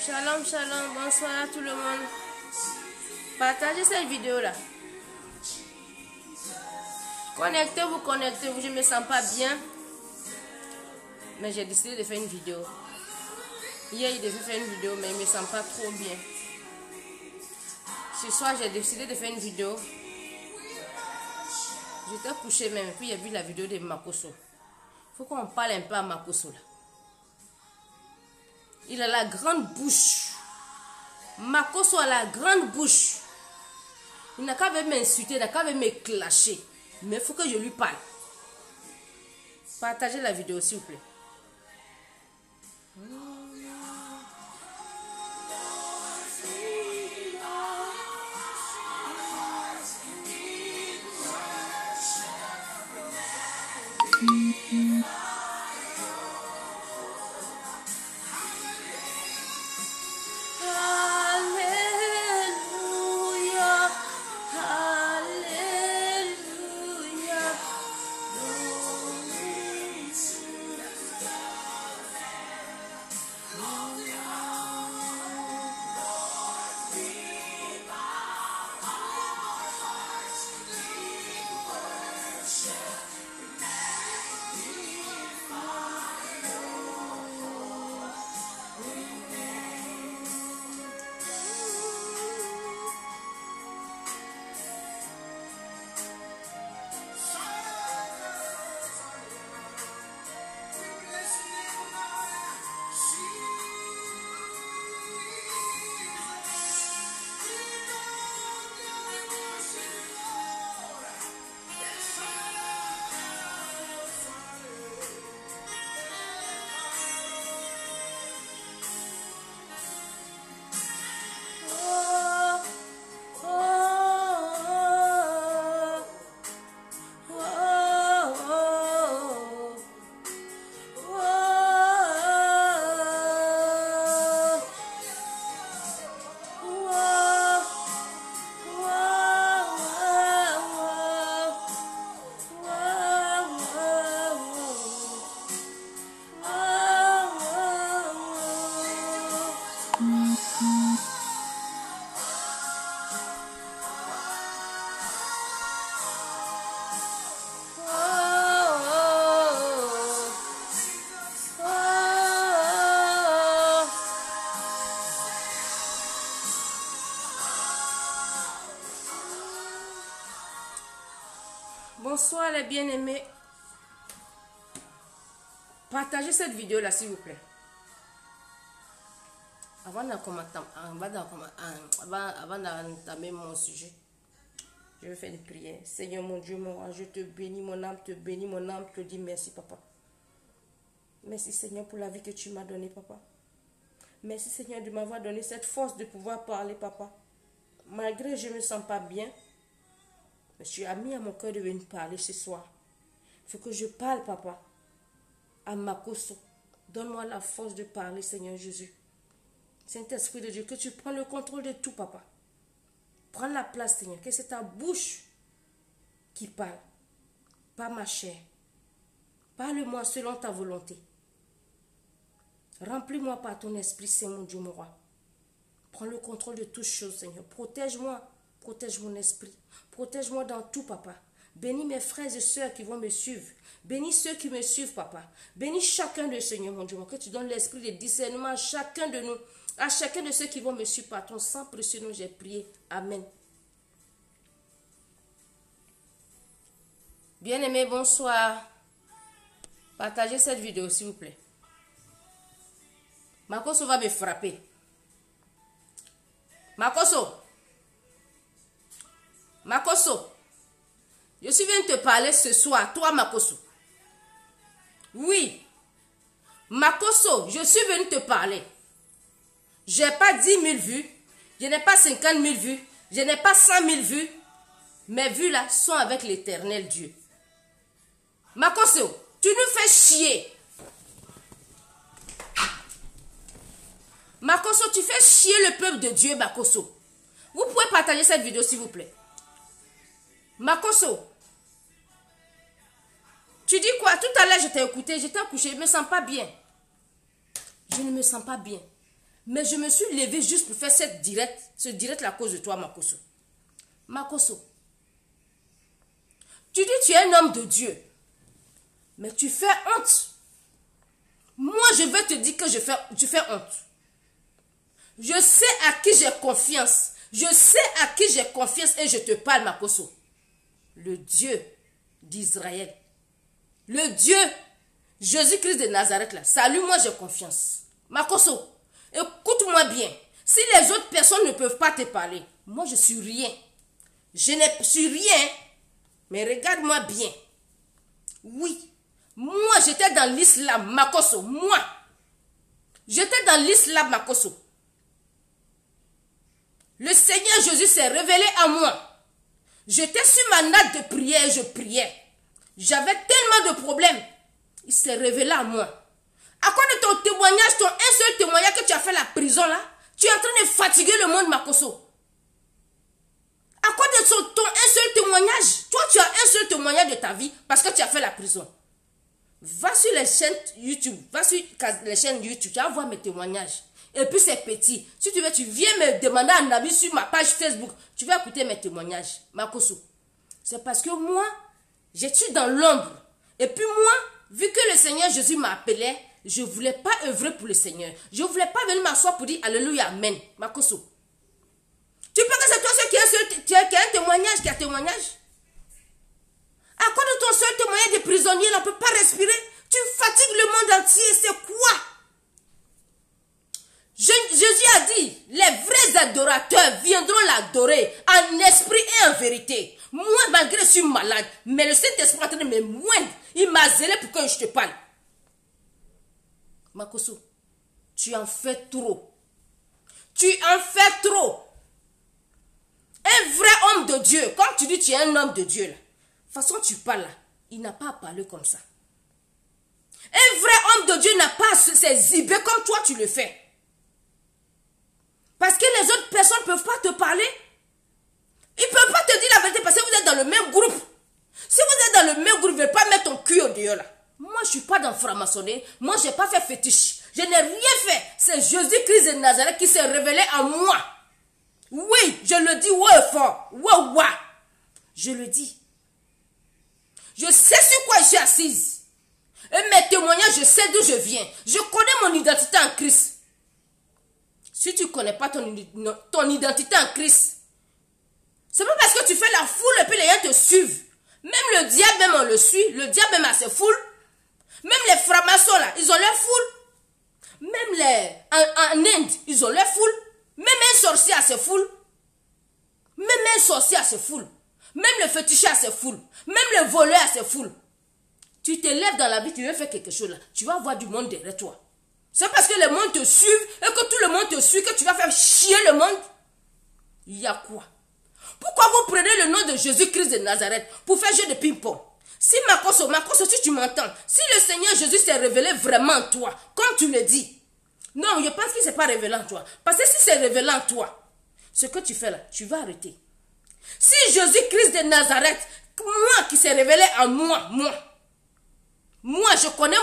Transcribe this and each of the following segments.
Shalom, shalom, bonsoir à tout le monde. Partagez cette vidéo là. Connectez-vous, je ne me sens pas bien. Mais j'ai décidé de faire une vidéo. Hier, il devait faire une vidéo, mais il ne me sent pas trop bien. Ce soir, j'ai décidé de faire une vidéo. J'étais couché même, puis j'ai vu la vidéo de Makosso. Il faut qu'on parle un peu à Makosso là. Il a la grande bouche. Makosso a la grande bouche. Il n'a qu'à m'insulter, il n'a qu'à me clasher. Mais il faut que je lui parle. Partagez la vidéo s'il vous plaît. Bonsoir les bien-aimés. Partagez cette vidéo là s'il vous plaît. Avant d'entamer mon sujet, je vais faire une prière. Seigneur mon Dieu, mon roi, je te bénis, mon âme te bénit, mon âme te dit merci papa. Merci Seigneur pour la vie que tu m'as donnée papa. Merci Seigneur de m'avoir donné cette force de pouvoir parler papa. Malgré que je ne me sens pas bien, mais tu as mis à mon cœur de venir parler ce soir. Il faut que je parle, papa, à Makosso. Donne-moi la force de parler, Seigneur Jésus. Saint-Esprit de Dieu, que tu prends le contrôle de tout, papa. Prends la place, Seigneur, que c'est ta bouche qui parle, pas ma chair. Parle-moi selon ta volonté. Remplis-moi par ton esprit, Saint mon Dieu, mon roi. Prends le contrôle de toutes choses, Seigneur. Protège-moi. Protège mon esprit. Protège-moi dans tout, papa. Bénis mes frères et sœurs qui vont me suivre. Bénis ceux qui me suivent, papa. Bénis chacun de Seigneur, mon Dieu. Que tu donnes l'esprit de discernement à chacun de nous. À chacun de ceux qui vont me suivre par ton sang précieux, nous j'ai prié. Amen. Bien-aimés, bonsoir. Partagez cette vidéo, s'il vous plaît. Makosso va me frapper. Makosso. Makosso, je suis venu te parler ce soir, toi Makosso. Oui, Makosso, je suis venu te parler. Je n'ai pas 10 000 vues, je n'ai pas 50 000 vues, je n'ai pas 100 000 vues. Mes vues là sont avec l'éternel Dieu. Makosso, tu nous fais chier. Makosso, tu fais chier le peuple de Dieu, Makosso. Vous pouvez partager cette vidéo s'il vous plaît. Makosso, tu dis quoi? Tout à l'heure, je t'ai écouté, j'étais couché, je ne me sens pas bien. Je ne me sens pas bien. Mais je me suis levée juste pour faire ce direct à cause de toi, Makoso. Makoso, tu dis que tu es un homme de Dieu, mais tu fais honte. Moi, je vais te dire que tu fais honte. Je sais à qui j'ai confiance. Je sais à qui j'ai confiance et je te parle, Makoso. Le Dieu d'Israël. Le Dieu Jésus-Christ de Nazareth là. Salut, moi j'ai confiance. Makoso, écoute-moi bien. Si les autres personnes ne peuvent pas te parler, moi je suis rien. Je ne suis rien. Mais regarde-moi bien. Oui. Moi j'étais dans l'islam, Makoso. Moi. J'étais dans l'islam, Makoso. Le Seigneur Jésus s'est révélé à moi. J'étais sur ma natte de prière et je priais. J'avais tellement de problèmes. Il s'est révélé à moi. À cause de ton témoignage, ton un seul témoignage que tu as fait la prison là, tu es en train de fatiguer le monde, Makoso. À cause de ton un seul témoignage, toi tu as un seul témoignage de ta vie parce que tu as fait la prison. Va sur les chaînes YouTube, tu vas voir mes témoignages. Et puis c'est petit. Si tu veux, tu viens me demander un avis sur ma page Facebook. Tu vas écouter mes témoignages, Makoso. C'est parce que moi, je suis dans l'ombre. Et puis moi, vu que le Seigneur Jésus m'appelait, je ne voulais pas œuvrer pour le Seigneur. Je ne voulais pas venir m'asseoir pour dire Alléluia, Amen. Makoso. Tu penses que c'est toi seul qui a un témoignage, qui a un témoignage? À cause de ton seul témoignage de prisonnier, on ne peut pas respirer. Tu fatigues le monde entier. C'est quoi? Jésus a dit, les vrais adorateurs viendront l'adorer en esprit et en vérité. Moi, malgré que je suis malade, mais le Saint-Esprit est en train de me moindre. Il m'a zélé pour que je te parle. Makoso, tu en fais trop. Tu en fais trop. Un vrai homme de Dieu, comme tu dis tu es un homme de Dieu, là. De toute façon tu parles là, il n'a pas à parler comme ça. Un vrai homme de Dieu n'a pas à s'exhiber comme toi tu le fais. Parce que les autres personnes ne peuvent pas te parler. Ils ne peuvent pas te dire la vérité parce que vous êtes dans le même groupe. Si vous êtes dans le même groupe, vous ne pouvez pas mettre ton cul au dehors là. Moi, je ne suis pas dans franc-maçonnerie. Moi, je n'ai pas fait fétiche. Je n'ai rien fait. C'est Jésus-Christ de Nazareth qui s'est révélé à moi. Oui, je le dis ouais fort. Ouais. Je le dis. Je sais sur quoi je suis assise. Et mes témoignages, je sais d'où je viens. Je connais mon identité en Christ. Si tu ne connais pas ton identité en Christ, c'est pas parce que tu fais la foule et puis les gens te suivent. Même le diable, même on le suit. Le diable même a ses foules. Même les francs-maçons là, ils ont leur foule. Même en Inde, ils ont leur foule. Même un sorcier a ses foules. Même un sorcier a ses foules. Même le féticheur a ses foules. Même le voleur a ses foules. Tu te lèves dans la vie, tu veux faire quelque chose là. Tu vas avoir du monde derrière toi. C'est parce que le monde te suit et que tout le monde te suit que tu vas faire chier le monde. Il y a quoi? Pourquoi vous prenez le nom de Jésus-Christ de Nazareth pour faire jeu de ping-pong? Si Makoso, si tu m'entends, si le Seigneur Jésus s'est révélé vraiment en toi, comme tu le dis, non, je pense qu'il ne s'est pas révélé en toi. Parce que si c'est révélé en toi, ce que tu fais là, tu vas arrêter. Si Jésus-Christ de Nazareth, moi qui s'est révélé en moi, je connais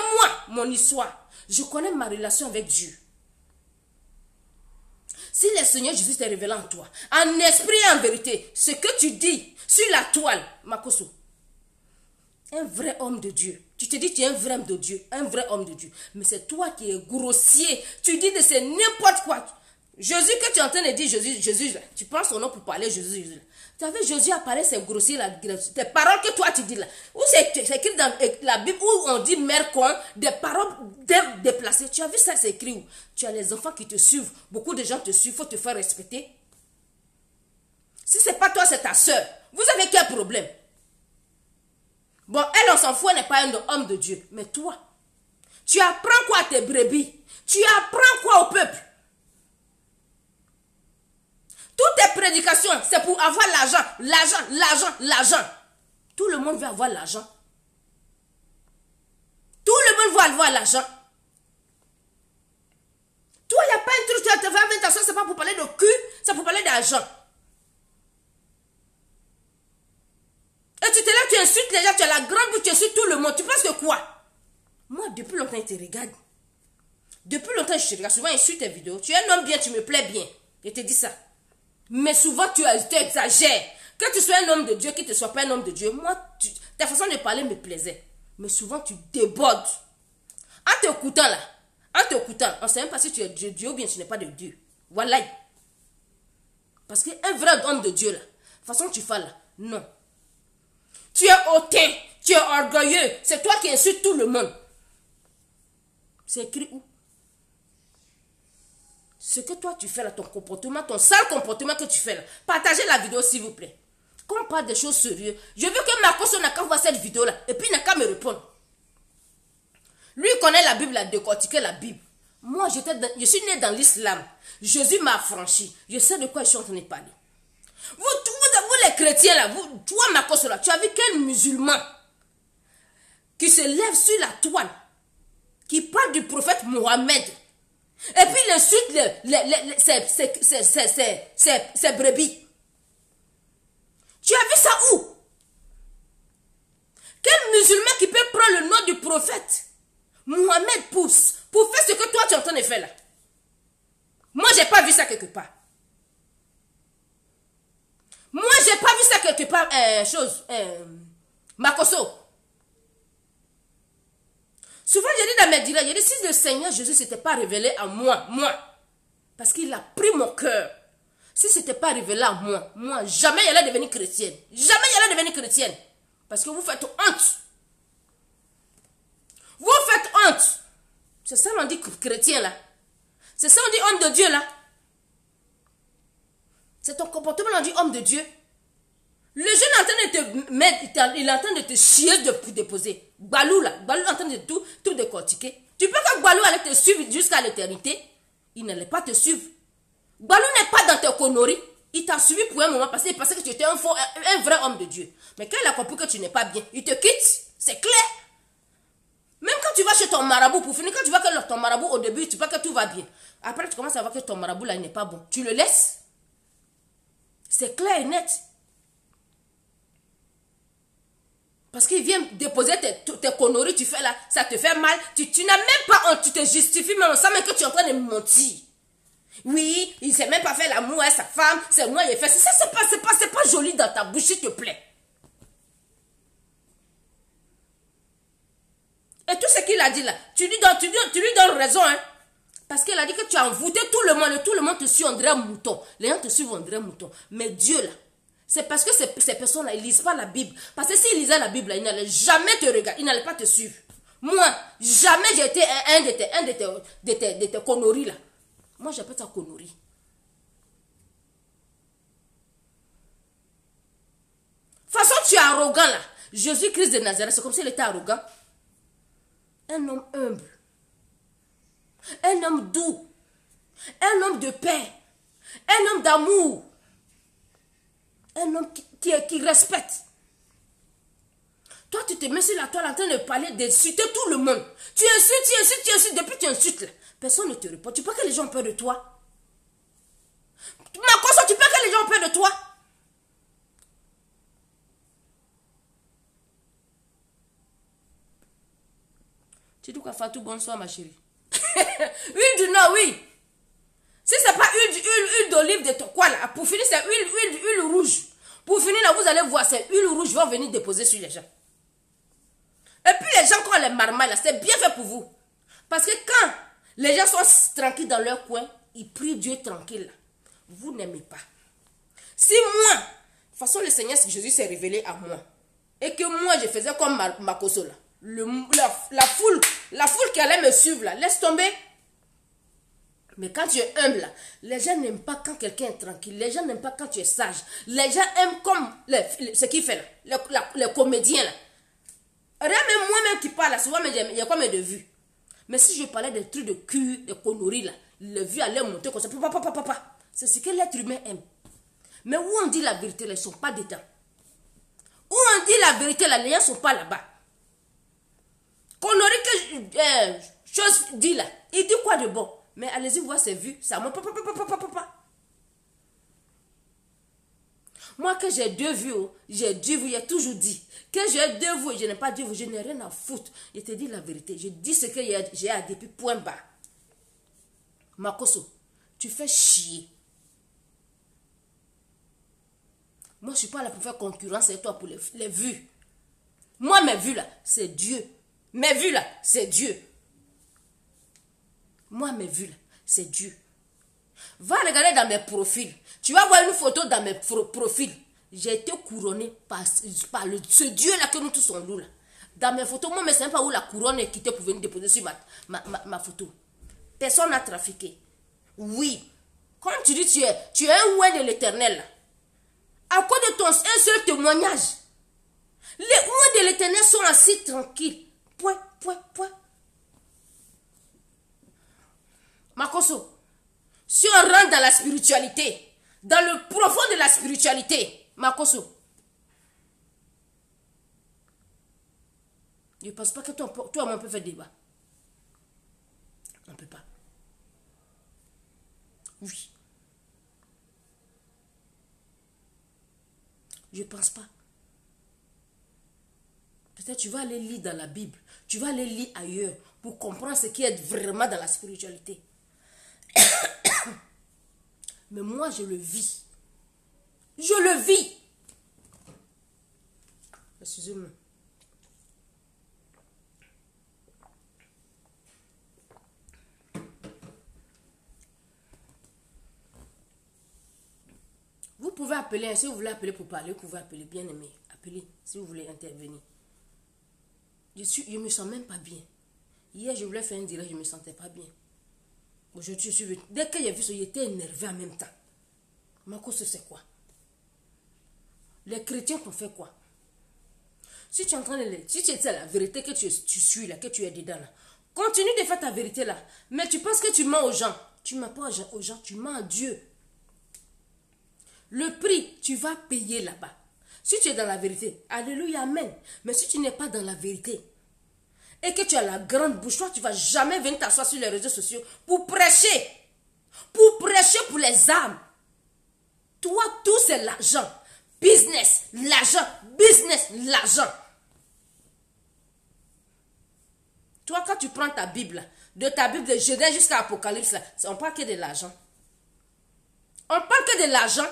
mon histoire. Je connais ma relation avec Dieu. Si le Seigneur Jésus s'est révélé en toi, en esprit et en vérité, ce que tu dis sur la toile, Makoso, un vrai homme de Dieu. Tu te dis que tu es un vrai homme de Dieu, un vrai homme de Dieu. Mais c'est toi qui es grossier. Tu dis de c'est n'importe quoi. Jésus que tu es en train de dire, Jésus, tu prends son nom pour parler Jésus. Tu as vu, Jésus a parlé, c'est grossier, là, des paroles que toi tu dis là. Où c'est écrit dans la Bible où on dit mère con, des paroles déplacées. Tu as vu ça, c'est écrit où? Tu as les enfants qui te suivent. Beaucoup de gens te suivent, il faut te faire respecter. Si ce n'est pas toi, c'est ta soeur. Vous avez quel problème? Bon, elle, on s'en fout, elle n'est pas un homme de Dieu. Mais toi, tu apprends quoi à tes brebis? Tu apprends quoi au peuple? Toutes tes prédications, c'est pour avoir l'argent. Tout le monde veut avoir l'argent. Tout le monde veut avoir l'argent. Toi, il n'y a pas un truc, tu as fait avec ta soeur, c'est pas pour parler de cul, c'est pour parler d'argent. Et tu te lèves, tu insultes les gens, tu as la grande bouche, tu insultes tout le monde. Tu penses que quoi? Moi, depuis longtemps, je te regarde. Depuis longtemps, quand je te regarde, souvent, je suis tes vidéos. Tu es un homme bien, tu me plais bien. Je te dis ça. Mais souvent, tu exagères. Que tu sois un homme de Dieu, que tu ne sois pas un homme de Dieu, moi, ta façon de parler me plaisait. Mais souvent, tu débordes. En t'écoutant là, on ne sait même pas si tu es de Dieu ou bien tu n'es pas de Dieu. Voilà. Parce qu'un vrai homme de Dieu là, la façon que tu fais là, non. Tu es hautain, tu es orgueilleux. C'est toi qui insultes tout le monde. C'est écrit où? Ce que toi tu fais là, ton comportement, ton sale comportement que tu fais là. Partagez la vidéo s'il vous plaît. Quand on parle des choses sérieuses, je veux que Marcos n'a qu'à voir cette vidéo là. Et puis il n'a qu'à me répondre. Lui il connaît la Bible, il a décortiqué la Bible. Moi je suis né dans l'islam. Jésus m'a affranchi. Je sais de quoi je suis en train de parler. Vous les chrétiens là, toi Marcos là, tu as vu quel musulman qui se lève sur la toile, qui parle du prophète Mohammed. Et puis il insulte ses brebis. Tu as vu ça où? Quel musulman qui peut prendre le nom du prophète Mohammed pour faire ce que toi tu es en train de faire là? Moi j'ai pas vu ça quelque part. Moi j'ai pas vu ça quelque part. Makoso. Souvent, je dis dans mes directs, je dis si le Seigneur Jésus ne s'était pas révélé à moi, parce qu'il a pris mon cœur. Si ce n'était pas révélé à moi, jamais il allait devenir chrétienne. Jamais il allait devenir chrétienne. Parce que vous faites honte. Vous faites honte. C'est ça qu'on dit chrétien là. C'est ça qu'on dit homme de Dieu là. C'est ton comportement qu'on dit homme de Dieu. Le jeune est en train de te mettre, il est en train de te chier de déposer. Balou là, Balou est en train de tout décortiquer. Tu peux que Balou allait te suivre jusqu'à l'éternité. Il n'allait pas te suivre. Balou n'est pas dans tes conneries. Il t'a suivi pour un moment parce qu'il pensait que tu étais un vrai homme de Dieu. Mais quand il a compris que tu n'es pas bien, il te quitte. C'est clair. Même quand tu vas chez ton marabout, pour finir, quand tu vois que ton marabout au début, tu vois que tout va bien. Après, tu commences à voir que ton marabout là, il n'est pas bon. Tu le laisses. C'est clair et net. Parce qu'il vient déposer tes conneries, tu fais là, ça te fait mal. Tu n'as même pas honte, tu te justifies, mais on sent même que tu es en train de mentir. Oui, il ne s'est même pas fait l'amour à sa femme, c'est moi qui ai fait ça. C'est pas joli dans ta bouche, s'il te plaît. Et tout ce qu'il a dit là, tu lui donnes raison, hein. Parce qu'il a dit que tu as envoûté tout le monde, et tout le monde te suit, on dirait un mouton. Les gens te suivent, on dirait un mouton. Mais Dieu là, c'est parce que ces personnes-là, ils ne lisent pas la Bible. Parce que s'ils lisaient la Bible, là, ils n'allaient jamais te regarder, ils n'allaient pas te suivre. Moi, jamais j'ai été un de tes conneries là. Moi, j'appelle ça connerie. De toute façon, tu es arrogant là. Jésus-Christ de Nazareth, c'est comme s'il était arrogant. Un homme humble. Un homme doux. Un homme de paix. Un homme d'amour. Un homme qui respecte. Toi, tu te mets sur la toile en train de parler, d'insulter tout le monde. Tu insultes. Depuis que tu insultes, là, personne ne te répond. Tu peux que les gens ont peur de toi. Marcos, tu peux que les gens ont peur de toi. Tu dis quoi, Fatou, bonsoir, ma chérie. Huile du Nord, oui. Si ce n'est pas huile d'olive de quoi là, pour finir, c'est huile rouge. Pour finir, là, vous allez voir, ces huiles rouges vont venir déposer sur les gens. Et puis, les gens qui ont les marmailles, là, c'est bien fait pour vous. Parce que quand les gens sont tranquilles dans leur coin, ils prient Dieu tranquille. Là. Vous n'aimez pas. Si moi, de toute façon, le Seigneur Jésus s'est révélé à moi, et que moi, je faisais comme Makoso, là, la foule qui allait me suivre, là, laisse tomber. Mais quand tu es humble, là, les gens n'aiment pas quand quelqu'un est tranquille. Les gens n'aiment pas quand tu es sage. Les gens aiment comme ce qu'il fait là, les comédiens là. Regarde même moi-même qui parle là, souvent il y a comme de vues. Mais si je parlais des trucs de cul, des conneries là, les vues allaient monter comme ça. Papa. C'est ce que l'être humain aime. Mais où on dit la vérité, là, ils ne sont pas dedans. Où on dit la vérité, là, les gens ne sont pas là-bas. Conneries que chose dit là, il dit quoi de bon? Mais allez-y voir ses vues, ça monte. Moi que j'ai 2 vues, j'ai 10 vues, j'ai toujours dit. Que j'ai 2 vues, je n'ai pas 2 vues, je n'ai rien à foutre. Je te dis la vérité, je dis ce que j'ai à dire, puis point bas. Makoso, tu fais chier. Moi, je ne suis pas là pour faire concurrence avec toi pour les vues. Moi, mes vues là, c'est Dieu. Mes vues là, c'est Dieu. Moi, mes vues là, c'est Dieu. Va regarder dans mes profils. Tu vas voir une photo dans mes profils. J'ai été couronné par ce Dieu-là que nous tous sommes loups là. Dans mes photos, moi, je ne sais même pas où la couronne est quittée pour venir déposer sur ma photo. Personne n'a trafiqué. Oui. Comme tu dis, tu es un ouin de l'Éternel là. À cause de un seul témoignage, les ouins de l'Éternel sont assis tranquilles. Point. Makoso, si on rentre dans la spiritualité, dans le profond de la spiritualité, Makoso, je ne pense pas que toi et moi on peut faire débat. On ne peut pas. Oui. Je ne pense pas. Peut-être tu vas aller lire dans la Bible. Tu vas aller lire ailleurs pour comprendre ce qui est vraiment dans la spiritualité. Mais moi, je le vis. Je le vis. Excusez-moi. Vous pouvez appeler, si vous voulez appeler pour parler, vous pouvez appeler, bien aimé. Appelez si vous voulez intervenir. Je me sens même pas bien. Hier, je voulais faire un direct, je ne me sentais pas bien. Aujourd'hui, je suis venue. Dès que j'ai vu ça, j'étais énervé en même temps. Makoso, c'est quoi? Les chrétiens t'ont fait quoi? Si tu es en train de... Si tu es la vérité que tu suis là, que tu es dedans là, continue de faire ta vérité là. Mais tu penses que tu mens aux gens. Tu ne mens pas aux gens, tu mens à Dieu. Le prix, tu vas payer là-bas. Si tu es dans la vérité, alléluia, amen. Mais si tu n'es pas dans la vérité, et que tu as la grande bouche, toi, tu ne vas jamais venir t'asseoir sur les réseaux sociaux pour prêcher. Pour prêcher pour les âmes. Toi, tout c'est l'argent. Business, l'argent. Business, l'argent. Toi, quand tu prends ta Bible, de ta Bible de Genèse jusqu'à Apocalypse, on parle que de l'argent. On parle que de l'argent.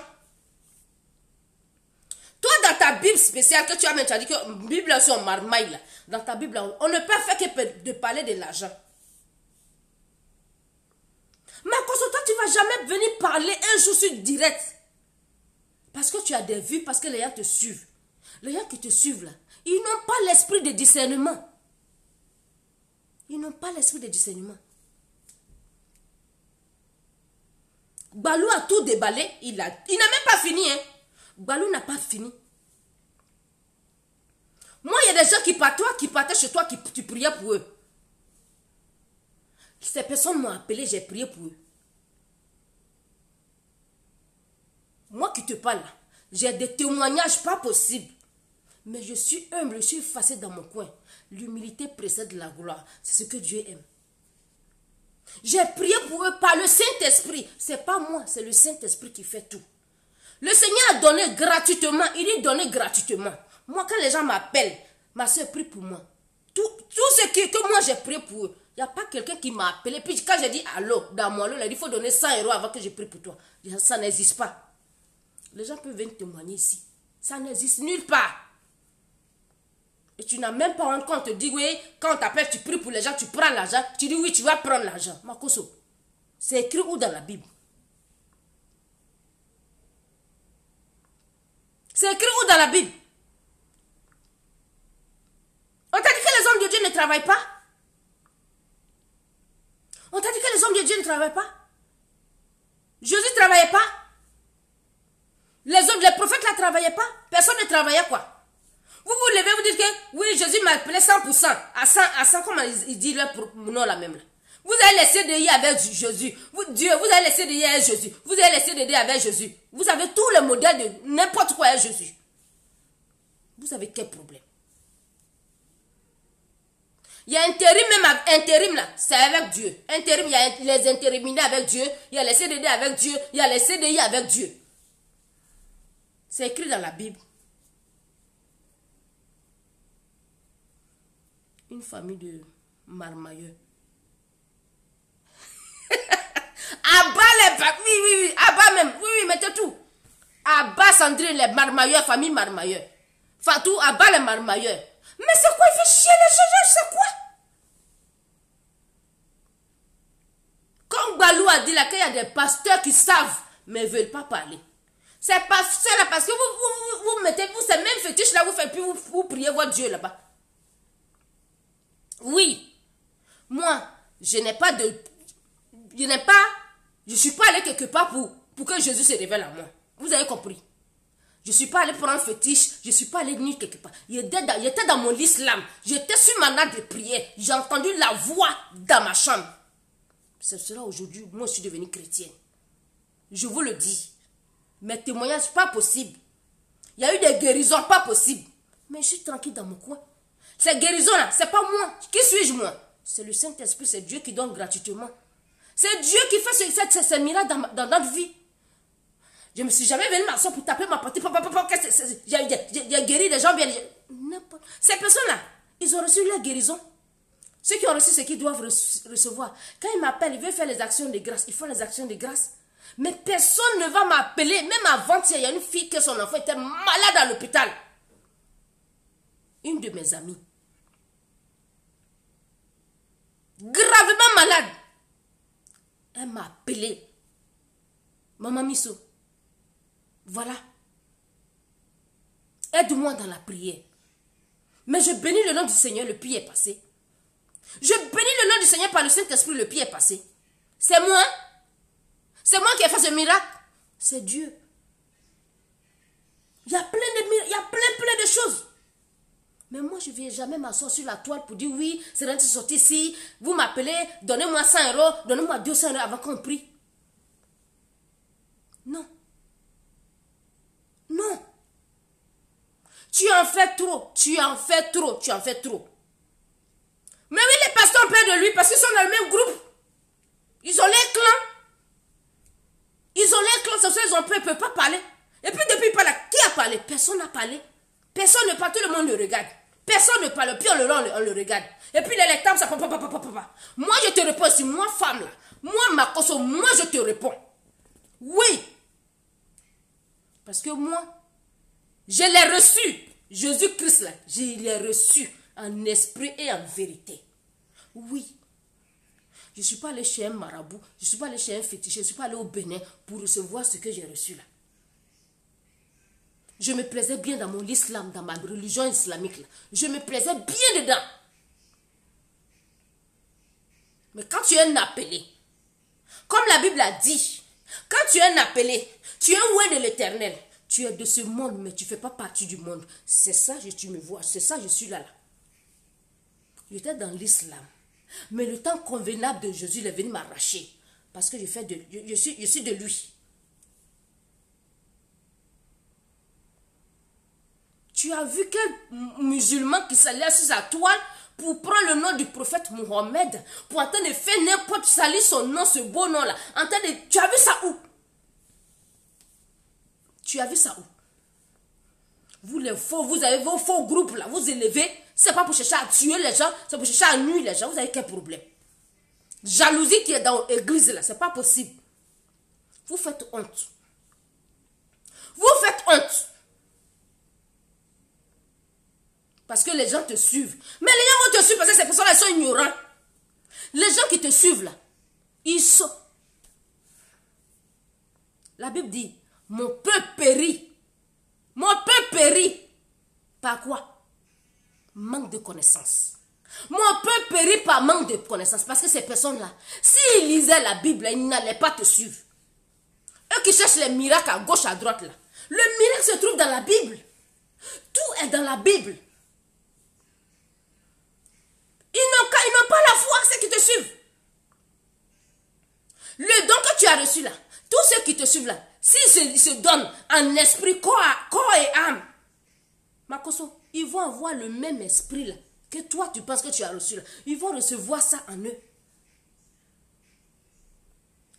Toi, dans ta Bible spéciale que tu as dit que Bible sur en marmaille, là, dans ta Bible, on ne peut faire que de parler de l'argent. Mais à cause de toi, tu ne vas jamais venir parler un jour sur direct. Parce que tu as des vues, parce que les gens te suivent. Les gens qui te suivent là, ils n'ont pas l'esprit de discernement. Ils n'ont pas l'esprit de discernement. Balou a tout déballé, il n'a même pas fini. Hein. Balou n'a pas fini. Moi, il y a des gens qui partaient chez toi, tu priais pour eux. Ces personnes m'ont appelé, j'ai prié pour eux. Moi qui te parle, j'ai des témoignages pas possibles. Mais je suis humble, je suis effacé dans mon coin. L'humilité précède la gloire. C'est ce que Dieu aime. J'ai prié pour eux par le Saint-Esprit. Ce n'est pas moi, c'est le Saint-Esprit qui fait tout. Le Seigneur a donné gratuitement. Il est donné gratuitement. Moi, quand les gens m'appellent, ma soeur prie pour moi. Tout ce que moi j'ai prié pour eux. Il n'y a pas quelqu'un qui m'a appelé. Puis quand j'ai dit allô, dans mon lot, il faut donner 100 € avant que je prie pour toi. Ça n'existe pas. Les gens peuvent venir témoigner ici. Ça n'existe nulle part. Et tu n'as même pas honte quand on te dit, oui, quand on t'appelle, tu pries pour les gens, tu prends l'argent. Tu dis, oui, tu vas prendre l'argent. Makoso, c'est écrit où dans la Bible? C'est écrit où dans la Bible? On t'a dit que les hommes de Dieu ne travaillent pas? On t'a dit que les hommes de Dieu ne travaillent pas? Jésus ne travaillait pas? Les prophètes ne travaillaient pas? Personne ne travaillait quoi? Vous vous levez, vous dites que oui, Jésus m'a appelé 100%. À 100, comment il dit là pour non la même là. Vous avez laissé de dire avec Jésus. Vous avez laissé de dire avec Jésus. Vous avez laissé de dire avec Jésus. Vous avez tous les modèles de n'importe quoi avec Jésus. Vous avez quel problème? Il y a intérim, même intérim là, c'est avec Dieu. Intérim, il y a les intériminés avec Dieu. Il y a les CDD avec Dieu. Il y a les CDI avec Dieu. C'est écrit dans la Bible. Une famille de marmailleurs. Sandrine, les marmailleurs, famille marmailleurs. Fatou, abat les marmailleurs. Mais c'est quoi, il fait chier les gens, c'est quoi? Comme Balou a dit là, qu'il y a des pasteurs qui savent, mais ne veulent pas parler. C'est pasteur là, parce que vous mettez, vous, ces mêmes fétiches là, vous faites plus, vous priez votre Dieu là-bas. Oui. Moi, je suis pas allé quelque part pour que Jésus se révèle à moi. Vous avez compris? Je suis pas allé prendre un fétiche, je suis pas allé nuire quelque part. J'étais dans mon islam, j'étais sur ma natte de prière, j'ai entendu la voix dans ma chambre. C'est cela aujourd'hui, moi je suis devenue chrétienne. Je vous le dis. Mes témoignages, pas possible. Il y a eu des guérisons, pas possible. Mais je suis tranquille dans mon coin. Ces guérisons-là, c'est pas moi. Qui suis-je moi? C'est le Saint-Esprit, c'est Dieu qui donne gratuitement. C'est Dieu qui fait ces miracles dans notre vie. Je ne me suis jamais venu m'asseoir pour taper ma porte. J'ai guéri les gens bien. Ces personnes-là, ils ont reçu leur guérison. Ceux qui ont reçu ce qu'ils doivent recevoir. Quand ils m'appellent, ils veulent faire les actions de grâce. Ils font les actions de grâce. Mais personne ne va m'appeler. Même avant-hier, il y a une fille que son enfant était malade à l'hôpital. Une de mes amies. Gravement malade. Elle m'a appelé. Maman Misso. Voilà. Aide-moi dans la prière. Mais je bénis le nom du Seigneur, le pied est passé. Je bénis le nom du Seigneur par le Saint-Esprit, le pied est passé. C'est moi. C'est moi qui ai fait ce miracle. C'est Dieu. Il y a plein de miracles, il y a plein de choses. Mais moi, je ne viens jamais m'asseoir sur la toile pour dire oui, c'est rien de sortir ici. Vous m'appelez, donnez-moi 100 €, donnez-moi 200 € avant qu'on prie. Non. Non. Tu en fais trop, tu en fais trop, tu en fais trop. Mais oui, les pasteurs ont peur de lui parce qu'ils sont dans le même groupe. Ils ont les clans. Ils ont les clans, c'est ça, ils ont peur, ils ne peuvent pas parler. Et puis depuis, qui a parlé? Personne n'a parlé. Personne ne parle, tout le monde le regarde. Personne ne parle, puis on le regarde. Et puis les lecteurs, ça papa. Moi, je te réponds aussi, moi, femme, là. Moi, Makoso, moi, je te réponds. Oui. Parce que moi, je l'ai reçu. Jésus-Christ, là, je l'ai reçu en esprit et en vérité. Oui. Je ne suis pas allé chez un marabout, je ne suis pas allé chez un fétiche, je ne suis pas allé au Bénin pour recevoir ce que j'ai reçu là. Je me plaisais bien dans mon islam, dans ma religion islamique là. Je me plaisais bien dedans. Mais quand tu es un appelé, comme la Bible a dit, quand tu es un appelé, tu es loin de l'Éternel. Tu es de ce monde, mais tu ne fais pas partie du monde. C'est ça, tu me vois, c'est ça, je suis là. J'étais dans l'islam. Mais le temps convenable de Jésus, il est venu m'arracher. Parce que je suis de lui. Tu as vu quel musulman qui s'allait sur sa toile pour prendre le nom du prophète Mohammed, pour en train de faire n'importe salir son nom, ce beau nom-là. Tu as vu ça où? Tu as vu ça où? Vous avez vos faux groupes là, vous élevez, c'est pas pour chercher à tuer les gens, c'est pour chercher à nuire les gens. Vous avez quel problème? Jalousie qui est dans l'église là, c'est pas possible. Vous faites honte. Vous faites honte. Parce que les gens te suivent. Mais les gens vont te suivre parce que ces personnes-là sont ignorants. Les gens qui te suivent là, ils sont... La Bible dit, mon peuple périt. Mon peuple périt. Par quoi? Manque de connaissance. Mon peuple périt par manque de connaissance. Parce que ces personnes-là, s'ils lisaient la Bible, ils n'allaient pas te suivre. Eux qui cherchent les miracles à gauche, à droite, là. Le miracle se trouve dans la Bible. Tout est dans la Bible. Ils n'ont pas la foi, ceux qui te suivent. Le don que tu as reçu là, tous ceux qui te suivent là, s'ils se donnent en esprit, corps et âme, Makoso, ils vont avoir le même esprit là, que toi tu penses que tu as reçu là. Ils vont recevoir ça en eux.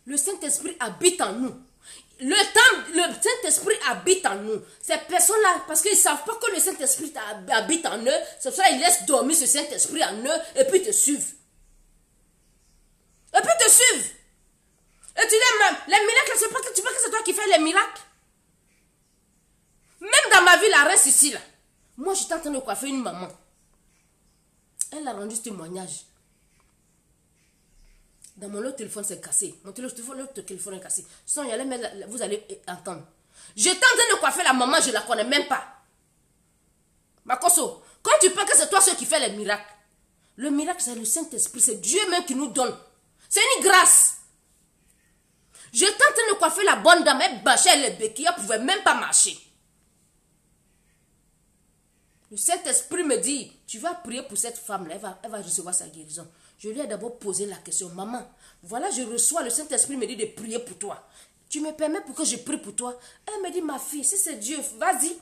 Le Saint-Esprit habite en nous. Le Saint-Esprit habite en nous. Ces personnes-là, parce qu'ils ne savent pas que le Saint-Esprit habite en eux, c'est pour ça qu'ils laissent dormir ce Saint-Esprit en eux et puis te suivent. Et puis te suivent. Et tu dis, les miracles, tu penses que c'est toi qui fais les miracles? dans ma vie, la reste ici, là. Moi, j'étais en train de coiffer une maman. Elle a rendu ce témoignage. Dans mon autre téléphone, c'est cassé. Mon téléphone est cassé. Sinon, vous allez entendre. J'étais en train de coiffer la maman, je ne la connais même pas. Makoso, quand tu penses que c'est toi seul qui fait les miracles, le miracle, c'est le Saint-Esprit. C'est Dieu même qui nous donne. C'est une grâce. J'étais en train de coiffer la bonne dame. Elle bâchait les béquilles. Elle ne pouvait même pas marcher. Le Saint-Esprit me dit, tu vas prier pour cette femme-là. Elle va recevoir sa guérison. Je lui ai d'abord posé la question. Maman, voilà, je reçois. Le Saint-Esprit me dit de prier pour toi. Tu me permets pour que je prie pour toi? Elle me dit, ma fille, si c'est Dieu, vas-y.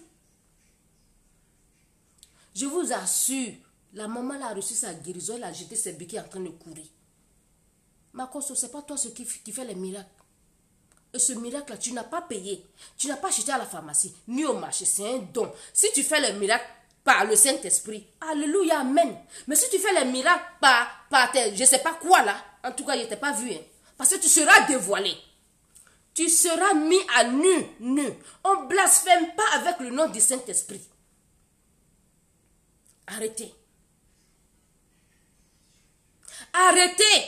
Je vous assure, la maman elle a reçu sa guérison. Elle a jeté ses béquilles en train de courir. Makoso, ce n'est pas toi qui fait les miracles. Et ce miracle-là, tu n'as pas payé. Tu n'as pas acheté à la pharmacie, ni au marché. C'est un don. Si tu fais le miracle par le Saint-Esprit, alléluia, amen. Mais si tu fais les miracles par tes, je ne sais pas quoi là, en tout cas, je ne t'ai pas vu. Hein, parce que tu seras dévoilé. Tu seras mis à nu. On ne blasphème pas avec le nom du Saint-Esprit. Arrêtez. Arrêtez.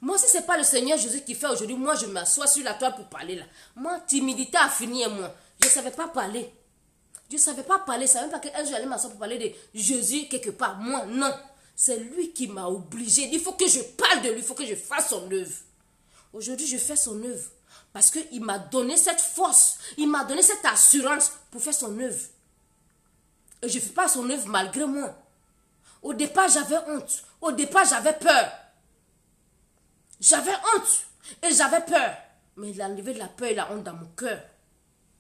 Moi, si ce n'est pas le Seigneur Jésus qui fait aujourd'hui, moi, je m'assois sur la toile pour parler là. Moi, timidité a fini, moi. Je ne savais pas parler. Je ne savais pas parler. Je ne savais pas qu'un jour, j'allais m'asseoir pour parler de Jésus quelque part. Moi, non. C'est lui qui m'a obligé. Il faut que je parle de lui. Il faut que je fasse son œuvre. Aujourd'hui, je fais son œuvre. Parce qu'il m'a donné cette force. Il m'a donné cette assurance pour faire son œuvre. Et je ne fais pas son œuvre malgré moi. Au départ, j'avais honte. Au départ, j'avais peur. J'avais honte et j'avais peur. Mais il a enlevé la peur et la honte dans mon cœur.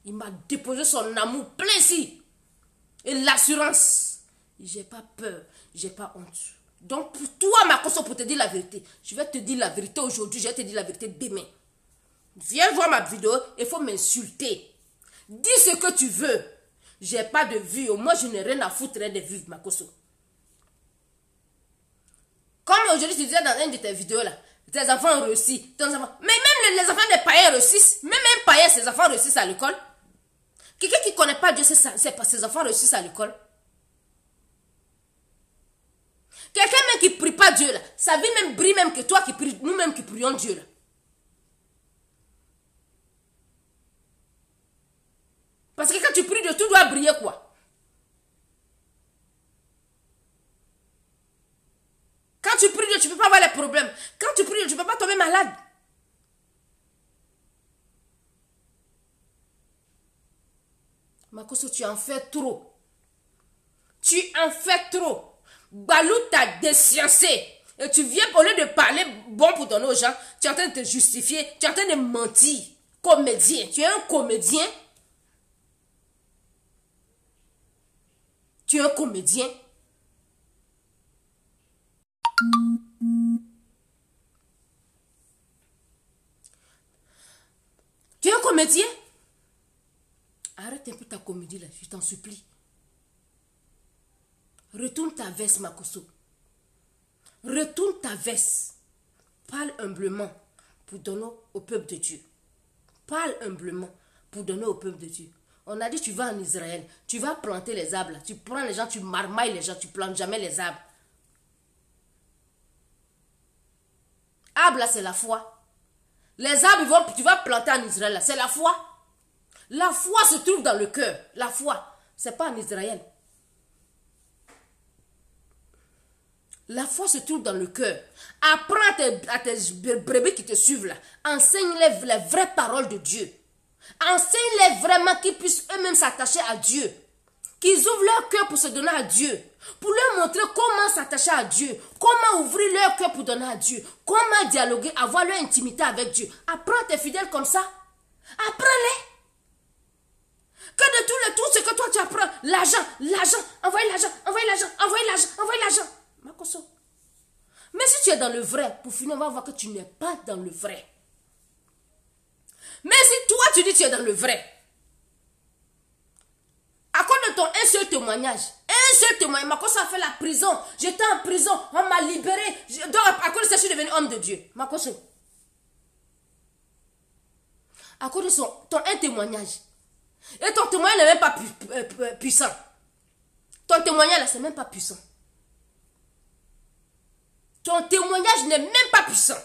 Il m'a déposé son amour plein ici. Et l'assurance. J'ai pas peur, j'ai pas honte. Donc pour toi, ma conscience, pour te dire la vérité, je vais te dire la vérité aujourd'hui, je vais te dire la vérité demain. Viens voir ma vidéo, il faut m'insulter. Dis ce que tu veux. J'ai pas de vue. Moi, je n'ai rien à foutre de vues, ma conscience. Comme aujourd'hui, tu disais dans une de tes vidéos là, tes enfants ont réussi. Mais même les enfants des païens réussissent. Même un païen, ses enfants réussissent à l'école. Quelqu'un qui ne connaît pas Dieu, c'est pas ses enfants réussissent à l'école. Quelqu'un même qui ne prie pas Dieu, là, sa vie même brille même que toi qui prie, nous-mêmes qui prions Dieu. Là. Parce que quand tu pries Dieu, tout doit briller quoi. Quand tu pries Dieu, tu ne peux pas avoir les problèmes. Quand tu pries Dieu, tu ne peux pas tomber malade. Makoso, tu en fais trop. Tu en fais trop. Balou t'a déciencé. Et tu viens au lieu de parler bon pour donner aux gens, tu es en train de te justifier, tu es en train de mentir. Comédien. Tu es un comédien. Tu es un comédien. Tu es un comédien? Arrête un peu ta comédie là, je t'en supplie. Retourne ta veste, Makoso. Retourne ta veste. Parle humblement pour donner au peuple de Dieu. Parle humblement pour donner au peuple de Dieu. On a dit tu vas en Israël, tu vas planter les arbres là. Tu prends les gens, tu marmailles les gens, tu plantes jamais les arbres. Arbre là, c'est la foi. Les arbres, tu vas planter en Israël là, c'est la foi. La foi se trouve dans le cœur. La foi, c'est pas en Israël. La foi se trouve dans le cœur. Apprends à tes brebis qui te suivent là. Enseigne-les les vraies paroles de Dieu. Enseigne-les vraiment qu'ils puissent eux-mêmes s'attacher à Dieu. Qu'ils ouvrent leur cœur pour se donner à Dieu. Pour leur montrer comment s'attacher à Dieu. Comment ouvrir leur cœur pour donner à Dieu. Comment dialoguer, avoir leur intimité avec Dieu. Apprends tes fidèles comme ça. Apprends-les. Que de tout ce que toi tu apprends. L'argent, envoyez l'argent, envoyez l'argent, envoyez l'argent, envoyez l'argent. Makoso. Mais si tu es dans le vrai, pour finir, on va voir que tu n'es pas dans le vrai. Mais si toi tu dis que tu es dans le vrai, à cause de ton un seul témoignage, Makoso a fait la prison, j'étais en prison, on m'a libéré, donc à cause de ça je suis devenu homme de Dieu. Makoso. À cause de ton un témoignage, Et ton témoignage n'est même pas puissant. Ton témoignage là, c'est même pas puissant. Ton témoignage n'est même pas puissant.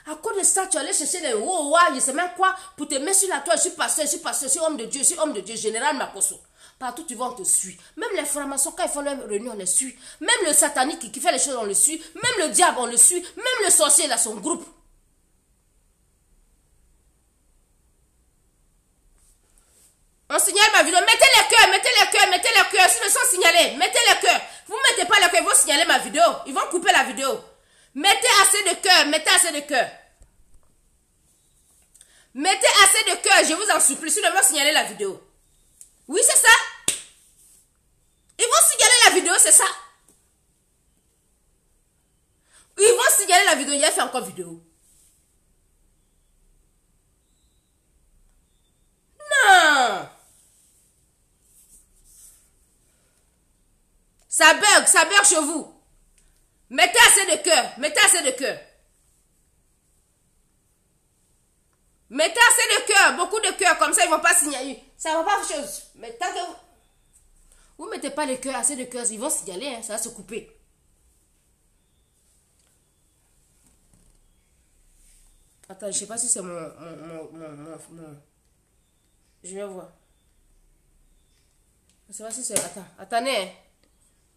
À cause de ça, tu allais chercher les je sais même quoi, pour te mettre sur la toile. Je suis pasteur, je suis homme de Dieu, général Makoso. Partout tu vas, on te suit. Même les francs-maçons, quand ils font leur réunion, on les suit. Même le satanique qui fait les choses, on le suit. Même le diable, on le suit. Même le sorcier, il a son groupe. On signale ma vidéo. Mettez les cœurs, mettez les cœurs, mettez les cœurs. S'ils me sont signalés, mettez les cœurs. Vous ne mettez pas les cœurs, ils vont signaler ma vidéo. Ils vont couper la vidéo. Mettez assez de cœurs, mettez assez de cœurs. Mettez assez de cœurs, je vous en supplie. Sinon, ils vont signaler la vidéo. Oui, c'est ça. Ils vont signaler la vidéo, c'est ça. Ils vont signaler la vidéo. Il a fait encore vidéo. Non. Ça bug chez vous. Mettez assez de cœur, mettez assez de cœur. Mettez assez de cœur, beaucoup de cœur, comme ça ils ne vont pas signaler. Ça ne va pas faire chose. Mais tant que vous ne mettez pas de cœur, assez de cœur, ils vont signaler, hein, ça va se couper. Attends, je ne sais pas si c'est mon... Je vais voir. Je ne sais pas si c'est... Attendez, hein.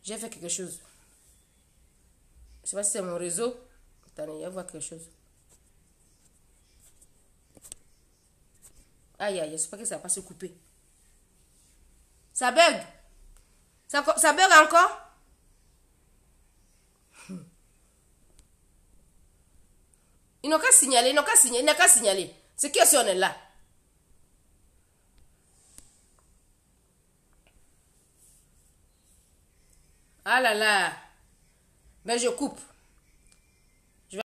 J'ai fait quelque chose. Je ne sais pas si c'est mon réseau. Attendez, je vais voir quelque chose. Aïe, aïe, j'espère que ça ne va pas se couper. Ça bug. Ça bug encore. Ils n'ont qu'à signaler, ils n'ont qu'à signaler. C'est qui si on est là? Ah là là. Mais je coupe.